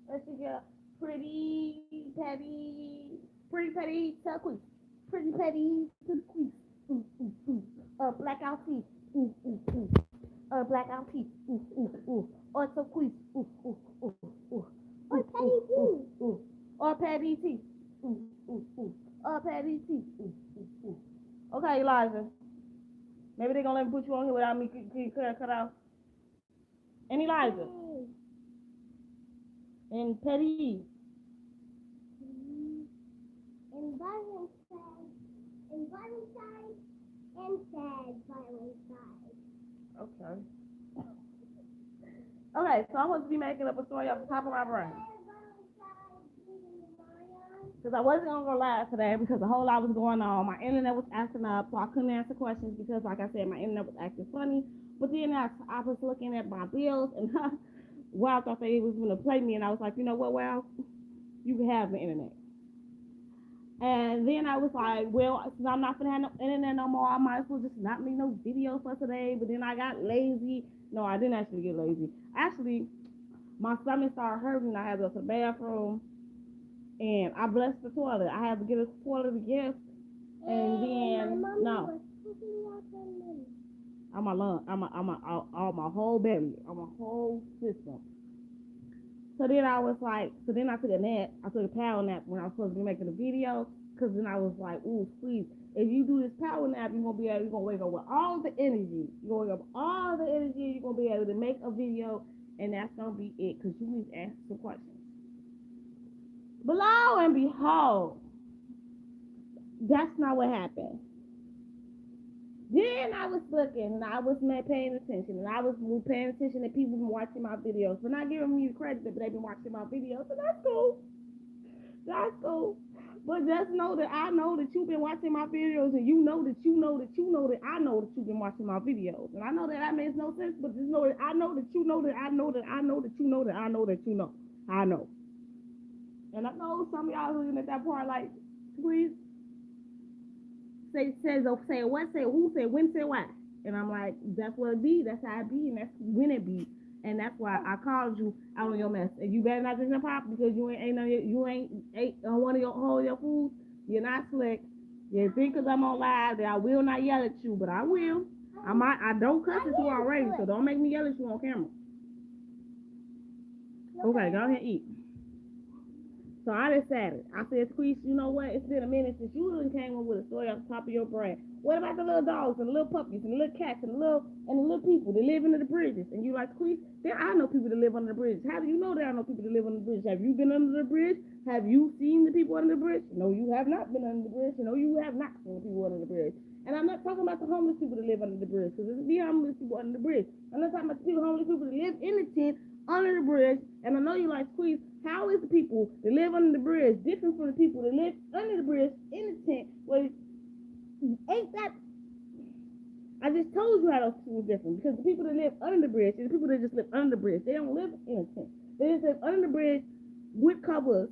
Let's see, girl. Pretty petty, tell quiz. Pretty petty to the quiz. Blackout teeth. Blackout teeth. Also quiz. Or petty teeth. Or petty teeth. Or petty teeth. Okay, Elijah. Maybe they're gonna let me put you on here without me cut out. And Elijah. And Petty. And Valentine. And Valentine. And sad Valentine. Okay. Okay, so I'm supposed to be making up a story off the top of my brain. Because I wasn't going to go live today because a whole lot was going on. My internet was acting up, so I couldn't answer questions because, like I said, my internet was acting funny. But then I was looking at my bills, and Wow thought they was going to play me, and I was like, you know what, Wow? You can have the internet. And then I was like, well, since I'm not gonna have no internet no more, I might as well just not make no videos for today. But then I got lazy. No, I didn't actually get lazy. Actually, my stomach started hurting. I had to go to the bathroom, and I blessed the toilet. I had to get a toilet to gift, and then no, on my lung, on my whole belly, on my whole system. So then I was like, so then I took a nap. I took a power nap when I was supposed to be making a video. Cause then I was like, ooh, please, if you do this power nap, you're gonna wake up with all the energy. You're gonna wake up all the energy. You're gonna be able to make a video, and that's gonna be it. Cause you need to ask some questions. But lo and behold, that's not what happened. Then I was looking and I was paying attention and I was paying attention that people been watching my videos, but not giving me the credit that they've been watching my videos. So that's cool. That's cool. But just know that I know that you've been watching my videos, and you know that you know that you know that I know that you've been watching my videos. And I know that makes no sense, but just know that I know that you know that I know that I know that you know that I know that you know. I know. And I know some of y'all looking at that part like, please say what, say who, say when, say why. And I'm like, that's what it be, that's how it be, and that's when it be. And that's why I called you out on your mess. And you better not drink no pop because you ain't ate on one of your whole your food. You're not slick. You think because I'm on live that I will not yell at you, but I will. I don't cuss at you already, so don't make me yell at you on camera. Okay, go ahead and eat. So I decided. I said, Squeeze, you know what? It's been a minute since you really came up with a story off the top of your brain. What about the little dogs and the little puppies and the little cats and the little people that live under the bridges? And you like, Squeeze, there are no people that live under the bridge. How do you know there are no people that live under the bridge? Have you been under the bridge? Have you seen the people under the bridge? No, you have not been under the bridge. No, you have not seen the people under the bridge. And I'm not talking about the homeless people that live under the bridge, because there's the homeless people under the bridge. I'm not talking about the homeless people that live in the tent under the bridge. And I know you like, Squeeze, how is the people that live under the bridge different from the people that live under the bridge in the tent? Well, ain't that? I just told you how those two are different, because the people that live under the bridge and the people that just live under the bridge, they don't live in a tent. They just live under the bridge with covers.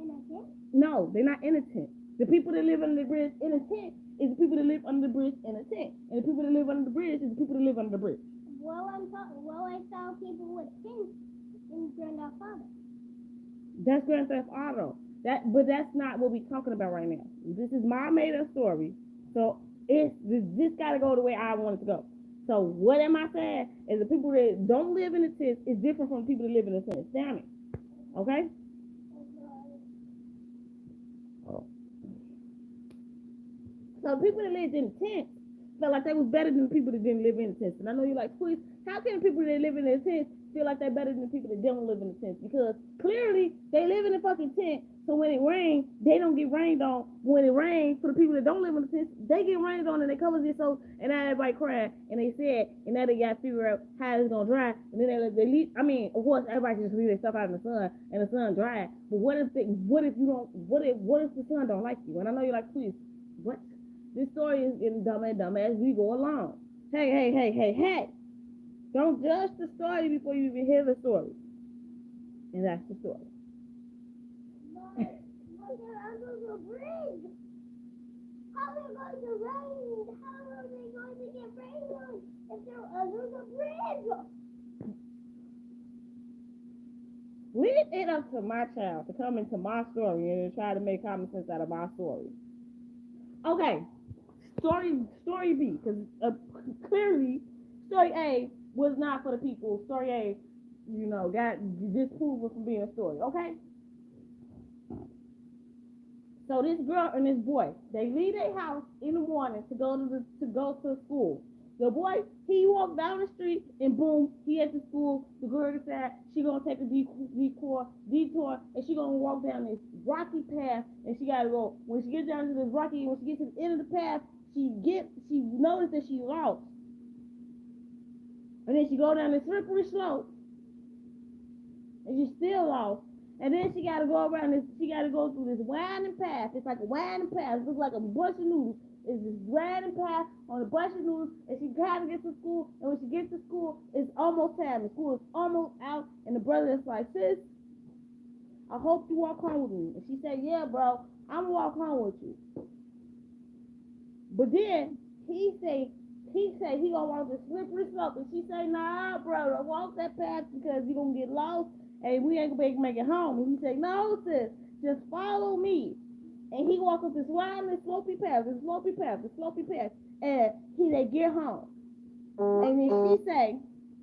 In a tent? No, they're not in a tent. The people that live under the bridge in a tent is the people that live under the bridge in a tent, and the people that live under the bridge is the people that live under the bridge. I saw people with tents in Grand Theft Auto. That's Grand Theft Auto. But that's not what we're talking about right now. This is my made-up story. So this got to go the way I want it to go. So what am I saying? Is the people that don't live in the tents is different from the people that live in the tents. Damn it. Okay? Oh. So people that lived in the tents felt like they was better than the people that didn't live in the tents. And I know you're like, please, how can the people that live in the tents feel like they're better than the people that don't live in the tents? Because clearly they live in a fucking tent, so when it rains, they don't get rained on. When it rains, for the people that don't live in the tents, they get rained on and they cover themselves, and now everybody crying, and they said, and now they got to figure out how it's gonna dry, and then they leave. I mean, of course, everybody just leave their stuff out in the sun, and the sun dry. But what if the sun don't like you? And I know you're like, please, what? This story is getting dumber and dumber as we go along. Hey. Don't judge the story before you even hear the story. And that's the story. But they're under the bridge. How are they going to rain? How are they going to get rain on if they're under the bridge? Leave it up to my child to come into my story and try to make common sense out of my story. Okay, story B, because clearly story A was not for the people. Story A, got disproven from being a story. Okay, so this girl and this boy, they leave their house in the morning to go to school. The boy, he walked down the street and boom, he at the school. The girl decided she gonna take a detour, and she gonna walk down this rocky path, and she gotta go. When she gets down to this rocky, when she gets to the end of the path, she noticed that she lost, and then she go down the slippery slope, and she still lost. And then she gotta go around this. She gotta go through this winding path. It's like a winding path. It looks like a bunch of noodles. It's this winding path on a bunch of noodles, and she kind of gets to school. And when she gets to school, it's almost time. The school is almost out, and the brother is like, "Sis, I hope you walk home with me." And she said, "Yeah, bro, I'm gonna walk home with you." But then he say he gonna walk the slippery slope, and she say, "Nah, bro, don't walk that path because you gonna get lost, and we ain't gonna be able to make it home." And he say, "No, sis, just follow me." And he walk up this winding, slopey path, and they get home. And then she say,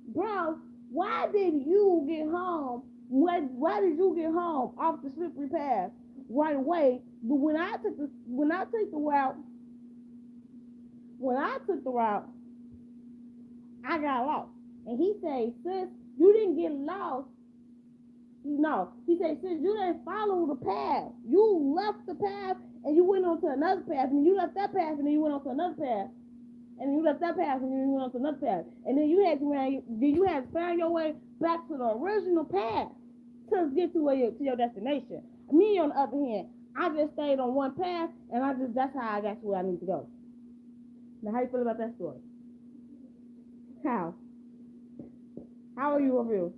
"Bro, why did you get home? Why did you get home off the slippery path right away? But when I took the route, I got lost." And he say, "Sis, you didn't get lost. No." He said, "Sis, you didn't follow the path. You left the path and you went on to another path, and you left that path and then you went on to another path, and you left that path and then you went on to another path, and then you had to find your way back to the original path to get to your destination. Me, on the other hand, I just stayed on one path, and that's how I got to where I need to go." Now, how you feel about that story? How? How are you review?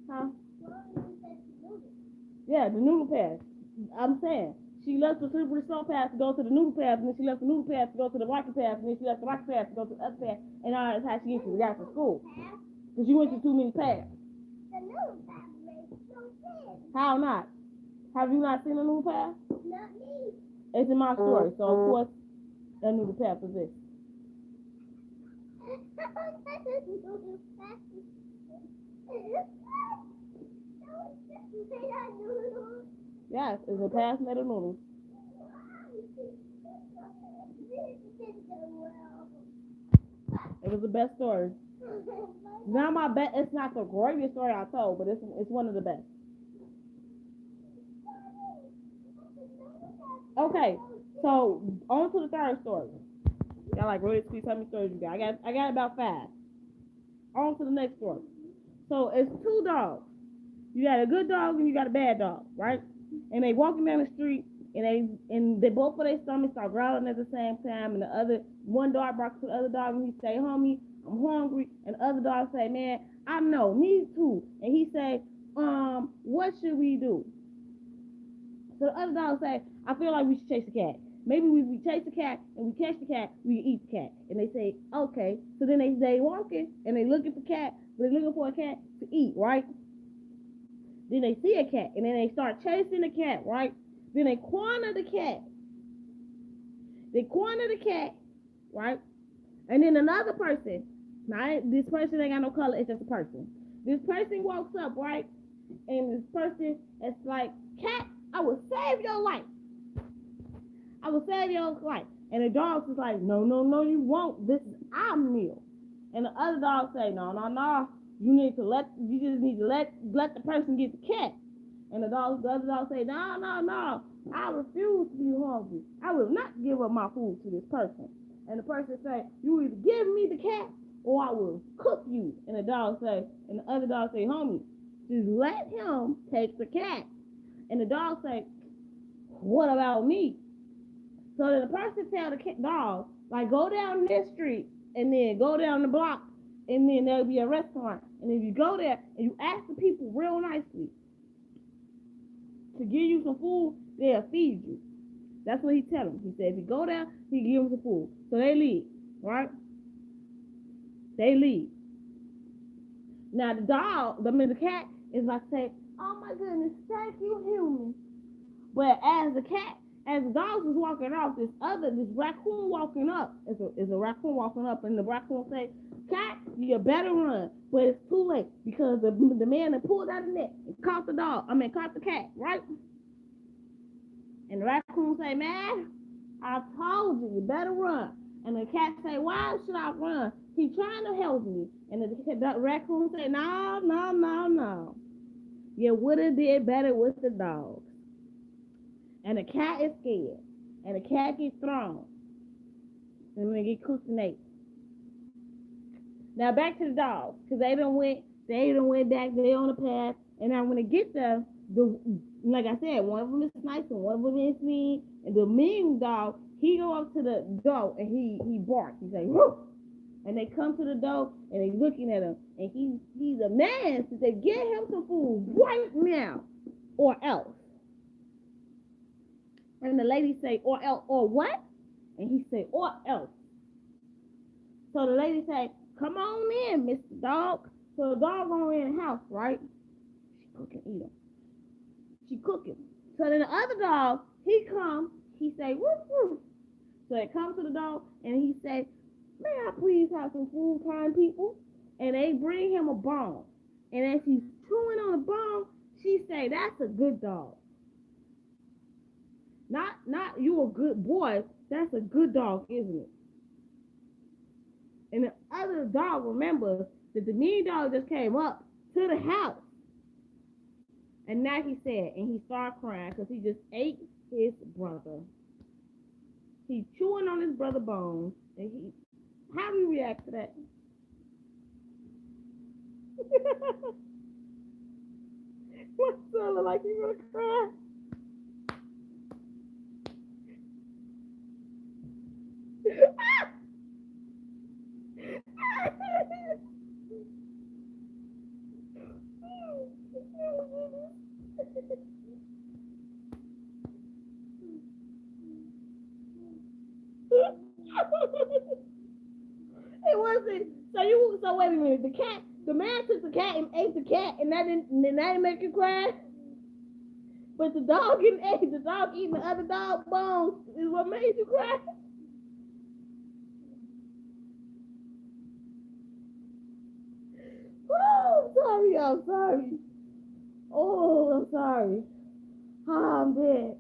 Huh? Yeah, the noodle path. I'm saying she left the slippery slope path to go to the noodle path, and then she left the noodle path to go to the rocky path, and then she left the rocky path to go to the other path, and all that's how she got to school. Because you went to too many paths. The noodle path makes no sense. How not? Have you not seen the noodle path? Not me. It's in my story, so of course the noodle path is this. Yes, it's a path made of noodles. It was the best story. Not my best. It's not the greatest story I told, but it's one of the best. Okay, so on to the third story. Y'all like really squeeze how many stories you got? I got about 5. On to the next story. So it's 2 dogs. You got a good dog and you got a bad dog, right? And they walking down the street, and they both of their stomachs start growling at the same time, and one dog barks to the other dog, and he say, "Homie, I'm hungry," and the other dog say, "Man, I know, me too," and he say, "What should we do?" So the other dog say, "I feel like we should chase the cat. Maybe we chase the cat and we catch the cat, we eat the cat." And they say, "Okay." So then they walking and they looking for cat, they're looking for a cat to eat, right? Then they see a cat and then they start chasing the cat, right? Then they corner the cat. Right? And then another person, now this person ain't got no color, it's just a person. This person walks up, right? And this person is like, "Cat, I will save your life. And the dog is like, "No, you won't. This is our meal." And the other dog say, "No. You just need to let the person get the cat." And the other dog say, "No. I refuse to be hungry. I will not give up my food to this person." And the person say, "You either give me the cat or I will cook you." And the other dog say, "Homie, just let him take the cat." And the dog say, "What about me?" So then the person tell the dog, like, "Go down this street and then go down the block, and then there'll be a restaurant. And if you go there and you ask the people real nicely to give you some food, they'll feed you." That's what he tell them. He said if you go down, he give them some food. So they leave, right? Now the dog, the cat is like say, "Oh my goodness, thank you, human." But as the dog was walking off, this raccoon walking up, is a raccoon walking up, and the raccoon say, "Cat, you better run." But it's too late because the man that pulled out the net and caught the dog. I mean, caught the cat, right? And the raccoon say, "Man, I told you, you better run." And the cat say, "Why should I run? He's trying to help me." And the raccoon say, "No, no, no, no. You would have did better with the dog." And the cat is scared. And the cat gets thrown. And they get cooked and ate. Now back to the dogs, because they done went back there on the path. And now when they get there, like I said, one of them is nice and one of them is mean. And the mean dog, he go up to the door and he barks. He say, "Woof." And they come to the door and they looking at him. And he's a man. So they get him some food right now or else. And the lady say, "Or else, or what?" And he say, "Or else." So the lady say, "Come on in, Mr. Dog." So the dog on in the house, right? She cooking, eat him. She cooking. So then the other dog, he come, he say, "Woof, woof." So it comes to the dog and he say, "May I please have some food, kind people?" And they bring him a bone. And as he's chewing on the bone, she say, "That's a good dog. Not you a good boy. That's a good dog, isn't it?" And the other dog remembers that the mean dog just came up to the house. And now he said, and he started crying because he just ate his brother. He's chewing on his brother bones. And how do you react to that? What's so like you gonna cry? It wasn't. So wait a minute. The man took the cat and ate the cat, and that didn't make you cry. But the dog the dog eating the other dog bones is what made you cry. Oh, I'm sorry. Oh, I'm sorry. Oh, I'm dead.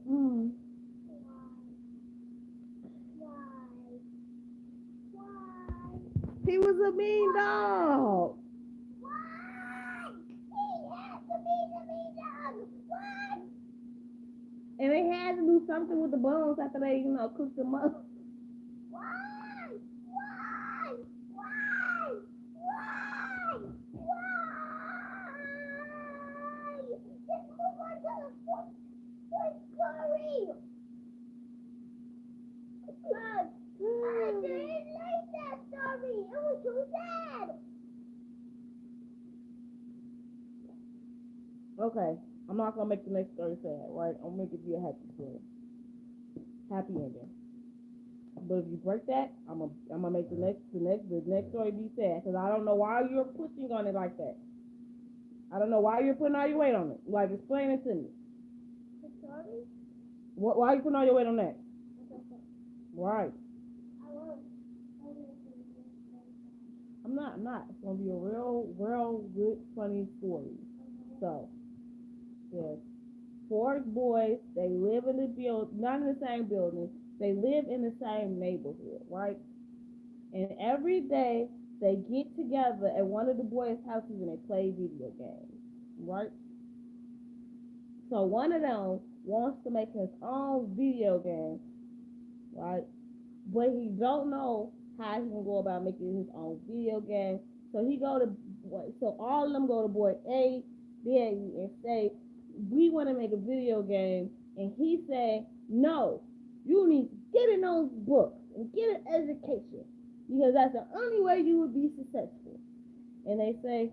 He was a mean dog. Why? He has to be the mean dog. Why? And they had to do something with the bones after they, cooked them up. Why? Why? Why? Why? Why? Just move on to the fourth story. Look, I didn't like that story. It was too sad. Okay, I'm not gonna make the next story sad, right? I'm gonna give you a happy story, happy ending. But if you break that, I'm gonna make the next story be sad, because I don't know why you're pushing on it like that. I don't know why you're putting all your weight on it. Like, explain it to me. The story? Why are you putting all your weight on that? Right. I'm not. It's gonna be a real good, funny story. So, there's four boys. They live in the not in the same building. They live in the same neighborhood, right? And every day they get together at one of the boys' houses and they play video games, right? So one of them wants to make his own video game, right? But he don't know how he can go about making his own video game. So all of them go to boy A, Daddy, and say, "We want to make a video game." And he say, "No, you need to get in those books and get an education, because that's the only way you would be successful." And they say,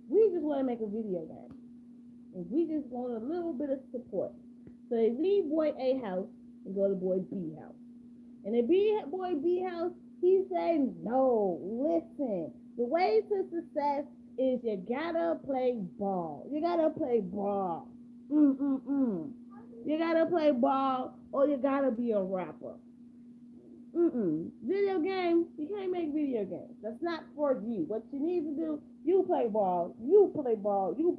"We just want to make a video game, and we just want a little bit of support." So they leave boy A house and go to boy B house. And the boy B house, he say, "No, listen, The way to success is you gotta play ball. You gotta play ball. You gotta play ball or you gotta be a rapper. Video games, you can't make video games. That's not for you. What you need to do, you play ball, you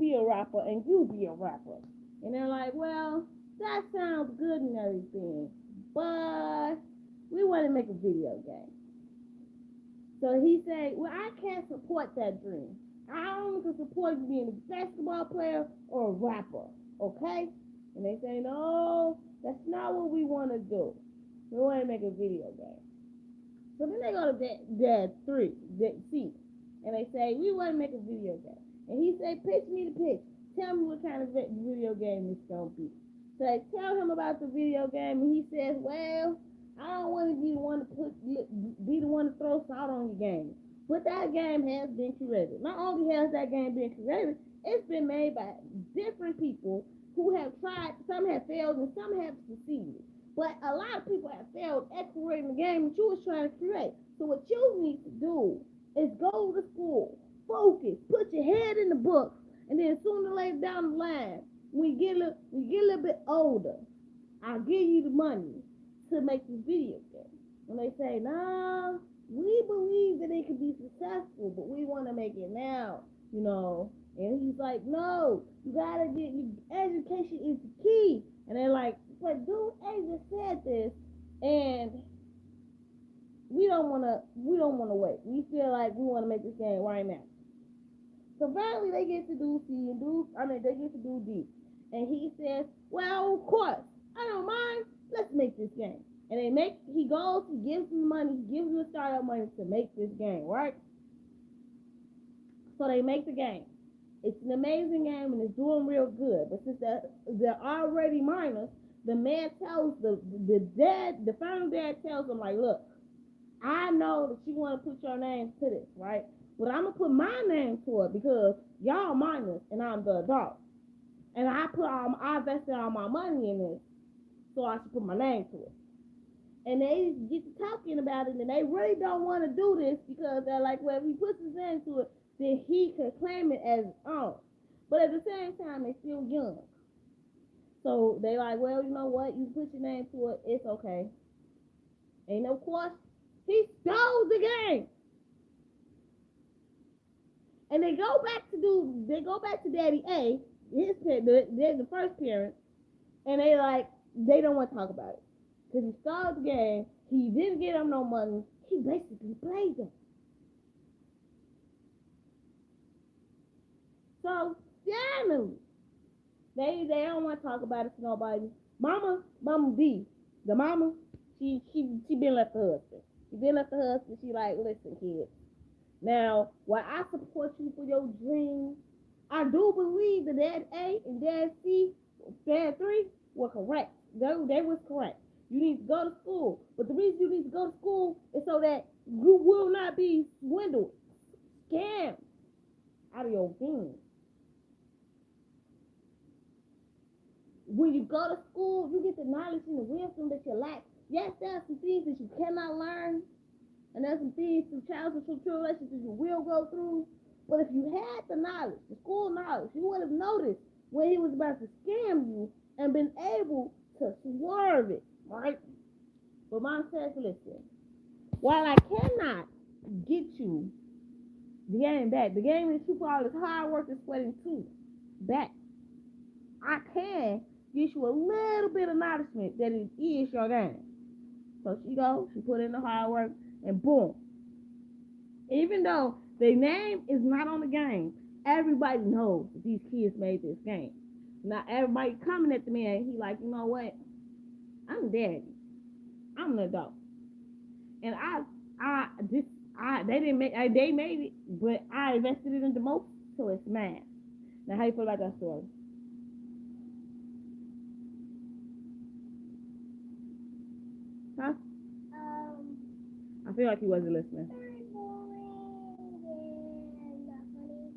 be a rapper, and you be a rapper. And they're like, well, that sounds good and everything, but we want to make a video game. So he said, well, I can't support that dream. I only can support you being a basketball player or a rapper, okay? And they say, no, that's not what we want to do. We want to make a video game. So then they go to Dad 3, Dad C, and they say, we want to make a video game. And he said, pitch me the pitch. Tell me what kind of video game it's going to be. So they tell him about the video game, and he says, well, I don't want to be the one to throw salt on your game. But that game has been created. Not only has that game been created, it's been made by different people who have tried. Some have failed and some have succeeded. But a lot of people have failed at creating the game that you was trying to create. So what you need to do is go to school, focus, put your head in the books, and then sooner or later down the line, when you get a little bit older, I'll give you the money to make this video game. And they say, nah, we believe that it could be successful, but we want to make it now, you know. And he's like, no, you gotta get education is the key. And they're like, but dude, A just said this, and we don't wanna wait. We feel like we wanna make this game right now. So finally they get to do C and they get to do D. And he says, well, of course, I don't mind. Let's make this game. And he goes, he gives them money, he gives them the startup money to make this game, right? So they make the game. It's an amazing game and it's doing real good. But since they're already minors, the man tells the final dad tells them, like, look, I know that you want to put your name to this, right? But I'm going to put my name to it because y'all minors and I'm the adult. And I invested all my money in this, so I should put my name to it. And they get to talking about it, and they really don't want to do this because they're like, well, if he puts his name to it, then he could claim it as his own. But at the same time, they're still young. So they like, well, you know what? You put your name to it, it's okay. And of course, he stole the game. And they go back to Daddy A, the first parent, and they don't want to talk about it. Because he stole the game, he didn't get him no money, he basically played them. So, finally, they don't want to talk about it to nobody. Mama D, the mama, she been left the husband. She like, listen, kids. Now, while I support you for your dreams, I do believe that Dad A and Dad C, Dad 3 were correct. They was correct. You need to go to school. But the reason you need to go to school is so that you will not be swindled, scammed out of your being. When you go to school, you get the knowledge and the wisdom that you lack. Yes, there are some things that you cannot learn, and there's some things, some trials and some tribulations that you will go through. But if you had the knowledge, the school knowledge, you would have noticed when he was about to scam you and been able to swerve it, right? But Mom says, listen, while I cannot get you the game back, the game that you put all this hard work and sweating to back, I can get you a little bit of acknowledgement that it is your game. So she put in the hard work, and boom. Even though the name is not on the game, everybody knows that these kids made this game. Now everybody coming at the man, he like, you know what? I'm daddy. I'm an adult. And they made it, but I invested it in the most, so it's mine. Now how you feel about that story? Huh? I feel like he wasn't listening. Very boring and not funny,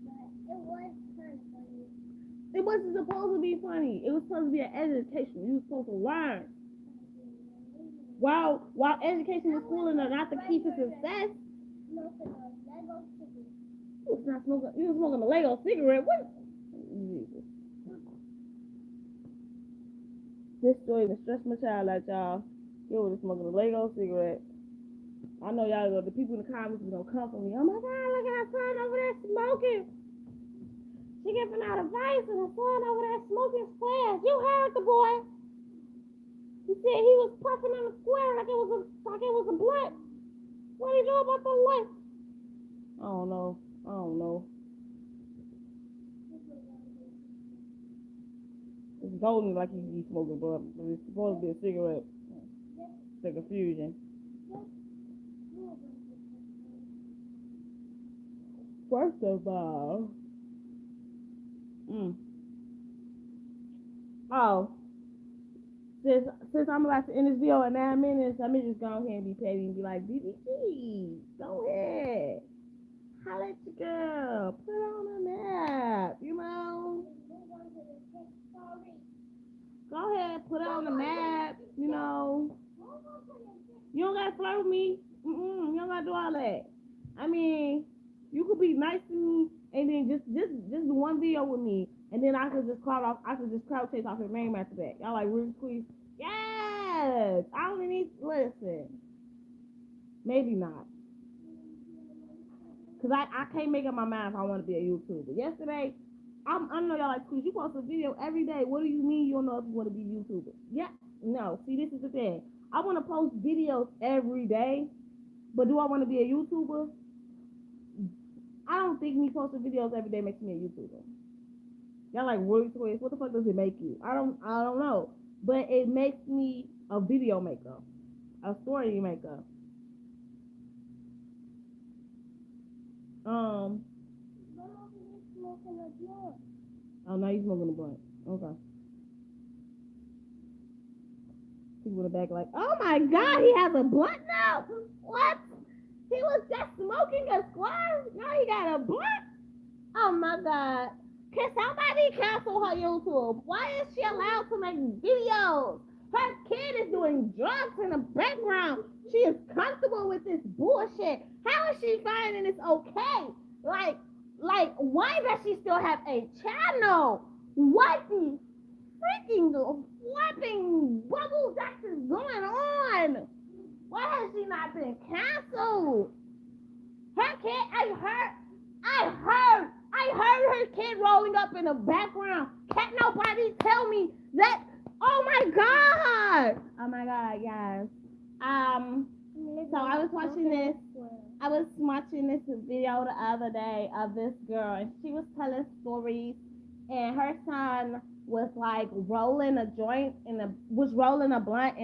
but it was kind of funny. It wasn't supposed to be funny. It was supposed to be an education. You were supposed to learn. While education is schooling are not the key to success. No, that was not smoking. You was smoking a Lego cigarette. What? Jesus. This story even stressed my child out, y'all. You was smoking a Lego cigarette. I know y'all, the people in the comments is gonna come for me. Oh my God, look at her son over there smoking. She giving out advice and her son over there smoking squares. You heard the boy. He said he was puffing on the square like it was a blunt. What do you know about the light? I don't know. It's golden like he's smoking, but it's supposed to be a cigarette. It's a confusion. First of all, oh, since I'm about to end this video in 9 minutes, let me just go ahead and be petty and be like, BBG, go ahead. Holla at your girl. Put it on the map, you know. Go ahead, put it on the map, you know. You don't gotta flirt with me. You don't gotta do all that. I mean, you could be nice to me and then just do one video with me, and then I could just crowd chase off your name after that. Y'all like Ruby Squeeze? Yes. I only need listen. Maybe not. Cause I can't make up my mind if I want to be a YouTuber. Yesterday, I know y'all like Squeeze. You post a video every day. What do you mean you don't know if you want to be a YouTuber? Yeah. No. See, this is the thing. I want to post videos every day, but do I want to be a YouTuber? I don't think me posting videos every day makes me a YouTuber. Y'all like Roy Toys. What the fuck does it make you? I don't know. But it makes me a video maker, a story maker. Oh, now you smoking a blunt. Okay. People in the back like, oh my God, he has a blunt now. What? He was just smoking a square. Now he got a blunt. Oh my God. Can somebody cancel her YouTube? Why is she allowed to make videos? Her kid is doing drugs in the background. She is comfortable with this bullshit. How is she finding this okay? Like, why does she still have a channel? What the freaking flipping bubble that is going on? Why has she not been canceled? Her kid, I heard her kid rolling up in the background. Can't nobody tell me that? Oh my God! Oh my God, guys. So I was watching this video the other day of this girl, and she was telling stories, and her son was like rolling a blunt in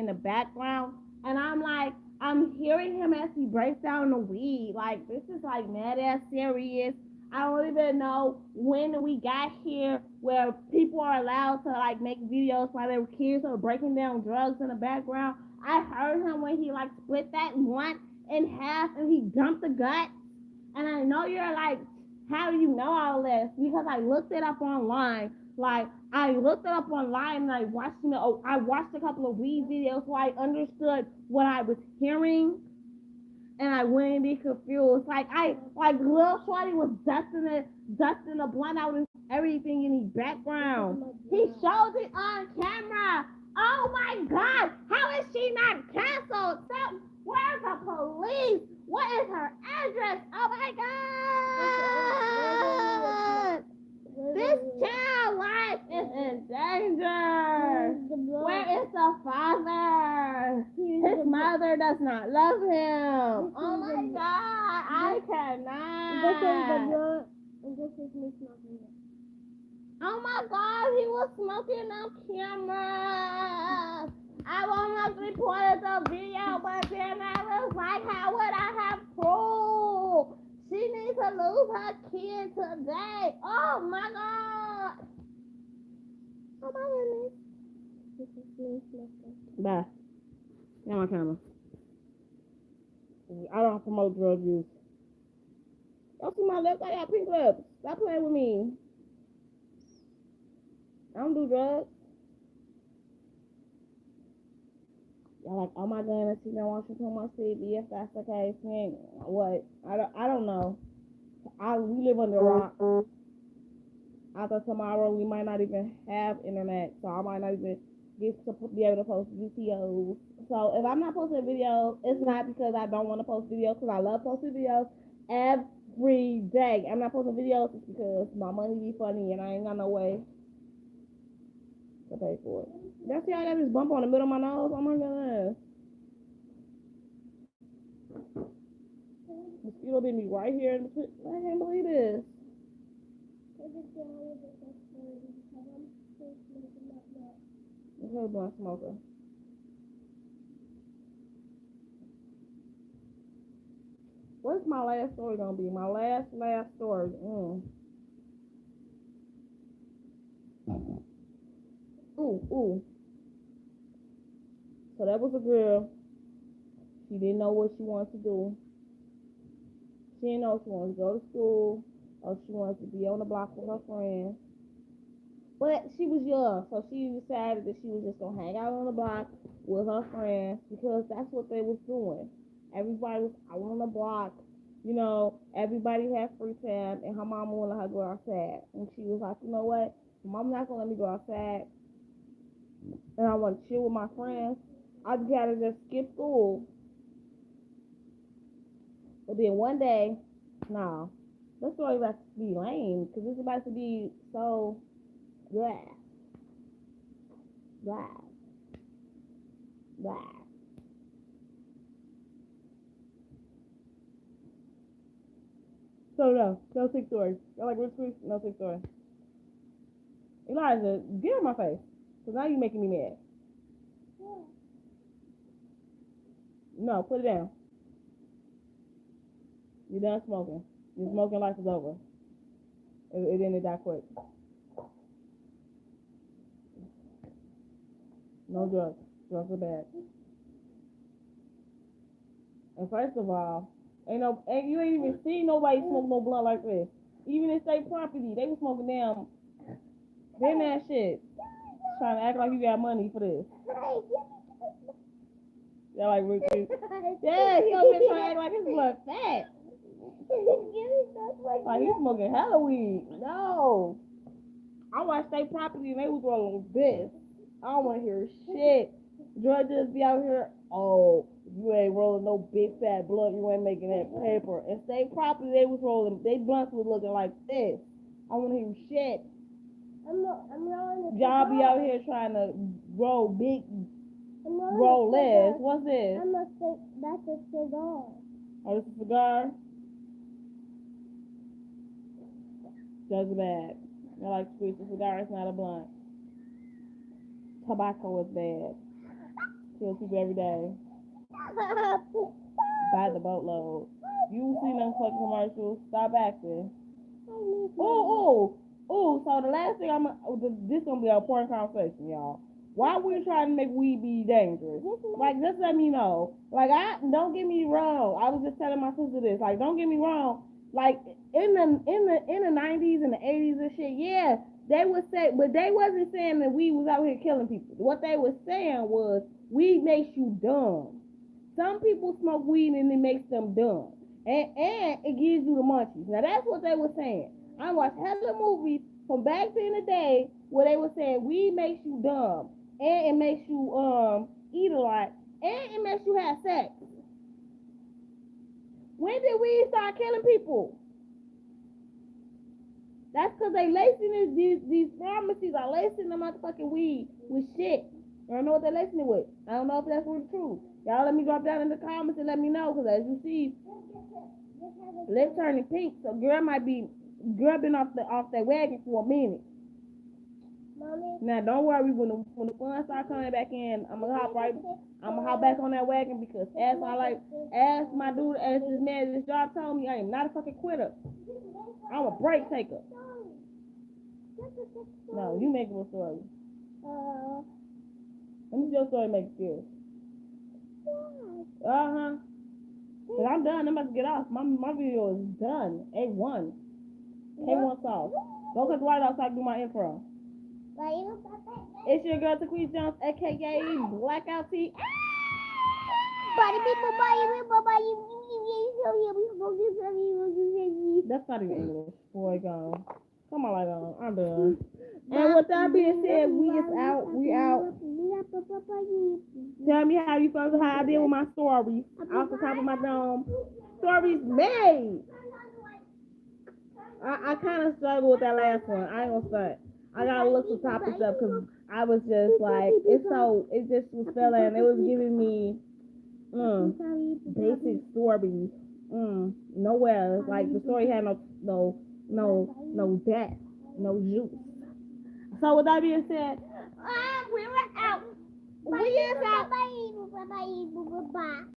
the background, and I'm hearing him as he breaks down the weed. Like, this is like mad ass serious. I don't even know when we got here where people are allowed to like make videos while their kids are breaking down drugs in the background. I heard him when he like split that blunt in half and he dumped the gut. And I know you're like, how do you know all this? Because I looked it up online. Like, I looked it up online and I watched a couple of weed videos so I understood what I was hearing. And I wouldn't be confused. Like Lil Shorty was dusting the blunt out and everything in his background. He showed it on camera. Oh my God! How is she not canceled? So, where's the police? What is her address? Oh my God! This child life is in danger. Where is the father? His mother does not love him. Oh my God, I cannot. Oh my God, he was smoking on camera. I almost reported the video, but then I was like, how would I have proof? She needs to lose her kid today. Oh my God. Oh my goodness. Bye. Get my camera. I don't promote drug use. Y'all see my lips? I got pink lips. Stop playing with me. I don't do drugs. Y'all like, oh my goodness, she don't want you to my CV if that's the case. Man, what? I don't know. We live under a rock. After tomorrow, we might not even have internet, so I might not even get to be able to post videos. So if I'm not posting videos, it's not because I don't want to post videos, because I love posting videos every day. I'm not posting videos just because my money be funny and I ain't got no way to pay for it. That's see how I got this bump on the middle of my nose? Oh my goodness. Mosquito bit me right here. I can't believe this. Okay, blunt smoker. What's my last story gonna be? My last story. Ooh. So that was a girl. She didn't know what she wanted to do. She didn't know if she wanted to go to school or she wanted to be on the block with her friends. But she was young, so she decided that she was just gonna hang out on the block with her friends because that's what they was doing. Everybody was out on the block, everybody had free time, and her mama wanted her to go outside. And she was like, you know what? Mom's not gonna let me go outside, and I want to chill with my friends. I just gotta just skip school. But then one day, no, this story about to be lame because it's about to be so blah, blah, blah. So no sick story. I like rich quick, no sick story. Elijah, get on my face, cause now you making me mad. No, put it down. You're done smoking. Your smoking life is over. It ended that quick. No drugs. Drugs are bad. And first of all, you ain't even seen nobody smoke no blunt like this. Even in state property, they was smoking damn that shit. Trying to act like you got money for this. Yeah, like Ricky. Yeah, he over here trying to act like his blood fat. Like he's smoking hella weed. No. I watch state property and they was rolling this. I don't want to hear shit. Judges be out here. Oh, you ain't rolling no big fat blunt. You ain't making that paper. And state property, they was rolling. They blunts was looking like this. I want to hear shit. I'm rolling. Y'all be out here trying to roll big, roll less. What's this? That's a cigar. Oh, this is a cigar? That's bad. I like to squeeze the cigar. It's not a blunt. Tobacco is bad. Kills people every day. By the boatload. You see them fucking commercials? Stop acting. Ooh. So the last thing this gonna be an important conversation, y'all. Why we trying to make weed be dangerous? Like, just let me know. Like, don't get me wrong. I was just telling my sister this. Like, don't get me wrong. Like, in the 90s and the 80s and shit, yeah, they would say, but they wasn't saying that weed was out here killing people. What they was saying was weed makes you dumb. Some people smoke weed and it makes them dumb. And it gives you the munchies. Now that's what they were saying. I watched hella movies from back in the day where they were saying weed makes you dumb and it makes you eat a lot and it makes you have sex. When did weed start killing people? That's because they lacing these pharmacies are lacing the motherfucking weed with shit. I don't know what they're lacing it with. I don't know if that's really true. Y'all let me drop down in the comments and let me know, because as you see, lips turning pink, so girl been off that wagon for a minute. Mommy. Now don't worry, when the funds start coming back in, I'm gonna hop back on that wagon, because as my dude, as this man, this job told me, I am not a fucking quitter. I'm a break taker. No, you make a story. Let me see your story make you feel. Cause I'm done. I'm about to get off. My video is done. A1. K1 sauce. Go cut the light off so I can do my intro. It's your girl Taquise Jones, aka Blackout T. That's not even English. Boy, gone. Come on, like I'm done. And with that being said, we is out. We out. Tell me how you felt, how I did with my stories. Off the top of my dome. Stories made. I kind of struggled with that last one. I ain't gonna start. I gotta look the topics up because I was just like, it just was feeling, it was giving me basic stories. Nowhere. Like the story had no depth, no juice. So with that being said, we were out. We is out. Bye.